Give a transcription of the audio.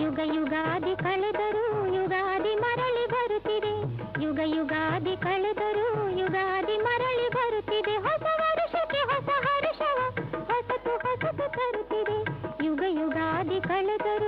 ಯುಗ ಯುಗಾದಿ ಕಳೆದರೂ ಯುಗಾದಿ ಮರಳಿ ಬರುತ್ತಿದೆ. ಯುಗ ಯುಗಾದಿ ಕಳೆದರೂ ಯುಗಾದಿ ಮರಳಿ ಬರುತ್ತಿದೆ. ಹೊಸ ವರುಷಕ್ಕೆ ಹೊಸ ಹರ್ಷವ ಹೊಸತು ಹೊಸತು ತರುತ್ತಿದೆ. ಯುಗ ಯುಗಾದಿ ಕಳೆದರೂ